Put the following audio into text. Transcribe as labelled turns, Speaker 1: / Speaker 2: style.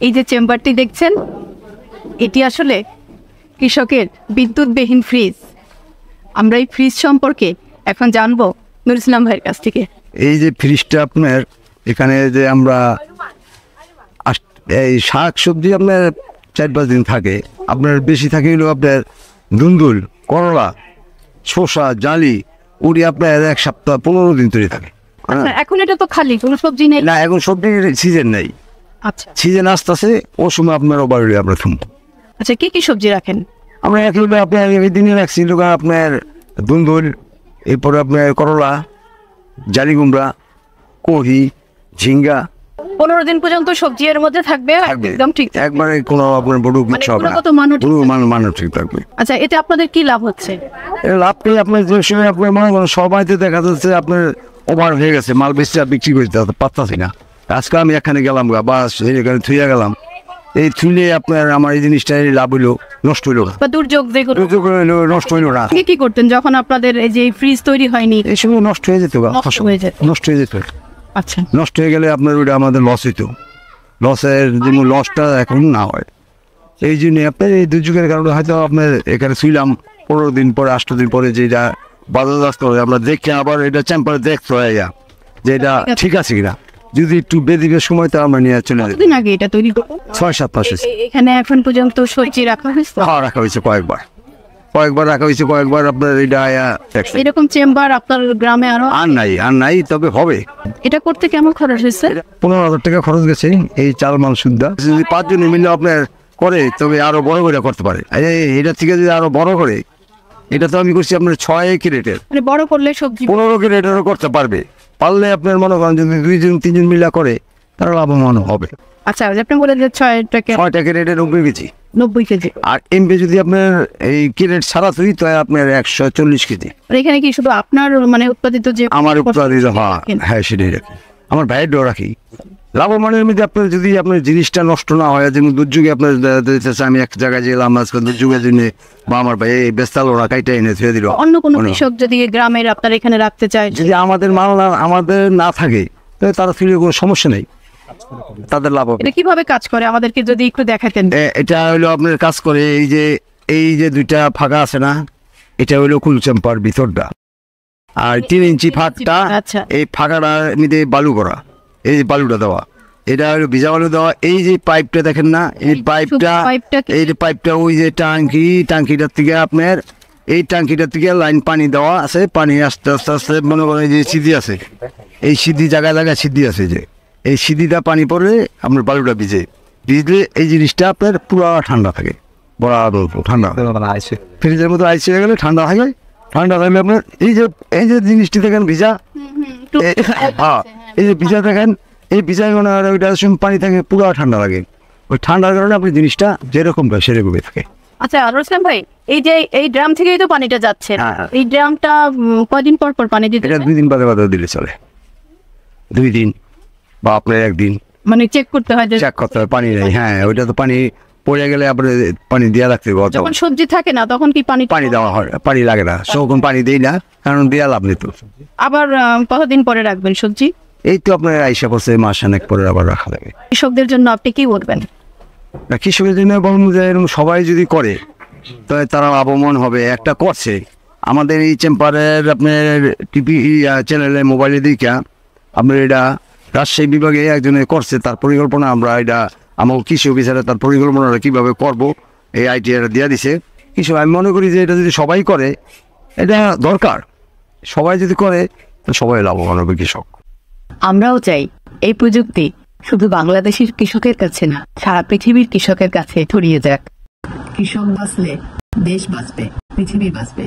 Speaker 1: এই যে চেম্বারটি দেখছেন, এটি আসলে কৃষকের বিদ্যুৎবিহীন ফ্রিজ। আমরা এই ফ্রিজ সম্পর্কে এখন জানবো নুরুল ইসলাম ভাইয়ের কাছ থেকে।
Speaker 2: এই যে ফ্রিজটা আপনার এখানে যে আমরা এই শাক সবজি আপনার 4-5 দিন থাকে, আপনার বেশি থাকে হলো আপনার দুন্দুল, করলা, শসা, জালি, উড়ি আপনার 1 সপ্তাহ 15 দিন তৈরি থাকে।
Speaker 1: এখন এটা তো খালি, কোনো সবজি নেই
Speaker 2: না, এখন সবজির সিজন নেই।
Speaker 1: আচ্ছা,
Speaker 2: সিজন আসতেছে, ও সময় আপনার ওবার আমরা থুমবো।
Speaker 1: আচ্ছা, কি কি সবজি রাখেন?
Speaker 2: আমরা এক লোক আপনার এই দিনে রাখছি আপনার দুন্দুল, এরপরে আপনার করলা, জালি কুমড়া, কহি, ঝিঙ্গা।
Speaker 1: 15 দিন পর্যন্ত সবজি এর মধ্যে থাকবে, একদম ঠিক
Speaker 2: একবারে কোনো আপনার বড় কিছু হবে না, মানব ঠিক থাকবে।
Speaker 1: আচ্ছা, এতে আপনাদের কি লাভ হচ্ছে?
Speaker 2: লাভ পেয়ে আপনার যে সময় আপনার মনে করেন সবাইতে দেখা যাচ্ছে আপনার ওভার হয়ে গেছে, মাল বেশি বিক্রি করতে পারতাছি না। আজকে আমি এখানে গেলাম বাস এখানে থুইয়া গেলাম, এই থুলে আপনার আমার এই জিনিসটা লাভ হইলো, নষ্ট হইলো না,
Speaker 1: দুর্যোগ
Speaker 2: নষ্ট হইলো না।
Speaker 1: কি করতেন যখন আপনাদের এই যে ফ্রিজ তৈরি হয়নি?
Speaker 2: এই সময় নষ্ট হয়ে যেত, নষ্ট হয়ে যেত।
Speaker 1: আচ্ছা,
Speaker 2: নষ্ট হয়ে গেলে আপনার ওইটা আমাদের লস হইতো, লসের যেমন লসটা এখন না হয়। এই জন্য আপনার এই দুর্যোগের কারণে হয়তো আপনার এখানে শুইলাম 15 দিন পরে 8 দিন পরে যেটা বাজারজাত করে আমরা দেখে আবার এটা চেম্বারে দেখতে হয় যে এটা ঠিক আছে কিনা। যদি একটু বেদিকের সময় তো আমরা নিয়ে চলে
Speaker 1: দিন আগে এটা তৈরি করবো
Speaker 2: 6-7 মাস।
Speaker 1: এখানে এখন পর্যন্ত সবজি রাখা হয়েছে?
Speaker 2: হ্যাঁ, রাখা হয়েছে কয়েকবার রাখা হয়েছে কয়েকবার। আপনার এটা
Speaker 1: এরকম চেম্বার আপনার গ্রামে আর
Speaker 2: নাই, তবে হবে।
Speaker 1: এটা করতে কেমন খরচ হয়েছে?
Speaker 2: 15,000 টাকা খরচ গেছে এই চাল মাল সুদ্ধা। যদি 5 জন মিলে আপনার করে তবে আরো বড় করে করতে পারে। এটা থেকে যদি আরো বড় করে, এটা তো আমি করছি আপনার 6 ক্যারেটের,
Speaker 1: মানে বড় করলে সবজি
Speaker 2: 15 ক্যারেটেরও করতে পারবে। পারলে আপনার মনে করেন যদি 2-3 জন মিলা করে তারা লাভবান হবে।
Speaker 1: আচ্ছা, আপনি বলেন যে 6
Speaker 2: ক্যারেটের 90 কেজি।
Speaker 1: 90 কেজি।
Speaker 2: আর এমপি যদি আপনার এই ক্যারেট ছাড়া তৈরি তো আপনার 140 কেজি।
Speaker 1: এখানে কি শুধু আপনার মানে উৎপাদিত যে
Speaker 2: আমার উৎপাদিত? হ্যাঁ, সেটাই রাখি। আমার ভাইয়ের ডো রাখি। লাভবানের মধ্যে আপনার যদি আপনার জিনিসটা নষ্ট না হয়, যেমন দুর্যোগে আপনার আমি এক জায়গায় গেলাম আজকে দুর্যোগের জন্য, বা আমার ভাই এই বেস্তাল ওরা কাইটা এনে থুয়ে দিল।
Speaker 1: অন্য কোনো কৃষক যদি গ্রামের আপনার এখানে রাখতে চায়, যদি
Speaker 2: আমাদের মাল আমাদের না থাকে তাহলে তারা ফিরে কোনো সমস্যা নেই, তাদের লাভ হবে।
Speaker 1: এটা কিভাবে কাজ করে আমাদেরকে যদি একটু দেখাতেন।
Speaker 2: এটা হলো আপনার কাজ করে এই যে 2টা ফাঁকা আছে না, এটা হলো কুল চেম্পার ভিতরটা, আর 3 ইঞ্চি ফাঁকটা, এই ফাঁকাটার মধ্যে বালু করা, এই বালুটা দেওয়া, এটা হলো ভিজা বালু দেওয়া। এই যে পাইপটা দেখেন না, এই পাইপটা ওই যে টাঙ্কিটার থেকে আপনার এই টাঙ্কিটার থেকে লাইন পানি দেওয়া আছে। পানি আস্তে আস্তে মনে করেন যে সিদ্ধি আছে, এই সিদ্ধি জায়গায় সিদ্ধি আছে, যে এই সিদ্ধিটা পানি পড়লে আপনার বালুটা ভিজলে এই জিনিসটা আপনার পুরো ঠান্ডা থাকে, বড় ঠান্ডা। ফ্রিজের মতো আইস হয়ে গেলে ঠান্ডা থাকে, ঠান্ডা থাকলে আপনার এই যে জিনিসটি দেখেন ভিজা, হ্যাঁ, এই যে ভিজা দেখেন, এই ভিজা ওইটা পানি থাকে পুরো ঠান্ডা লাগে। ওই ঠান্ডার কারণে আপনি জিনিসটা যেরকম সেরকমই থাকে।
Speaker 1: আচ্ছা, রোসলাম ভাই, এই যে এই ড্রাম থেকেই তো পানিটা যাচ্ছে, এই ড্রামটা কয়দিন পর পানি দিতে?
Speaker 2: এটা 2 দিন বাদে দিলে চলে, 2 দিন বা আপনার 1 দিন,
Speaker 1: মানে চেক করতে হয়,
Speaker 2: চেক করতে হয় পানি নেই। হ্যাঁ, ওইটা তো পানি পড়ে গেলে আপনার পানি দেওয়া রাখতে হবে।
Speaker 1: যখন সবজি থাকে না তখন কি পানি
Speaker 2: দেওয়া হয়? পানি লাগে না, তখন পানি দেই না, কারণ দেওয়া লাভ নেই তো।
Speaker 1: আবার কতদিন পরে রাখবেন সবজি?
Speaker 2: এই তো আপনার আইসা করছে মাস খানেক পরে আবার রাখা লাগে।
Speaker 1: কৃষকদের জন্য আপনি কি বলবেন?
Speaker 2: কৃষকের জন্য বলবো যে এরকম সবাই যদি করে তাহলে তারা লাভবান হবে। একটা করছে আমাদের এই চেম্বারের আপনার টিভি চ্যানেলে মোবাইলে দিকে আপনার এটা রাজশাহী বিভাগে একজনে করছে, তার পরিকল্পনা আমরা এটা আমার কৃষি অফিসারে তার পরিকল্পনাটা কীভাবে করবো এই আইডিয়াটা দিয়ে দিছে কিছু। আমি মনে করি যে এটা যদি সবাই করে, এটা দরকার, সবাই যদি করে তো সবাই লাভবান হবে কৃষক।
Speaker 1: আমরাও চাই এই প্রযুক্তি শুধু বাংলাদেশের কৃষকের কাছে না, সারা পৃথিবীর কৃষকের কাছে ছড়িয়ে যাক। কৃষক বাঁচলে দেশ বাঁচবে, পৃথিবী বাঁচবে।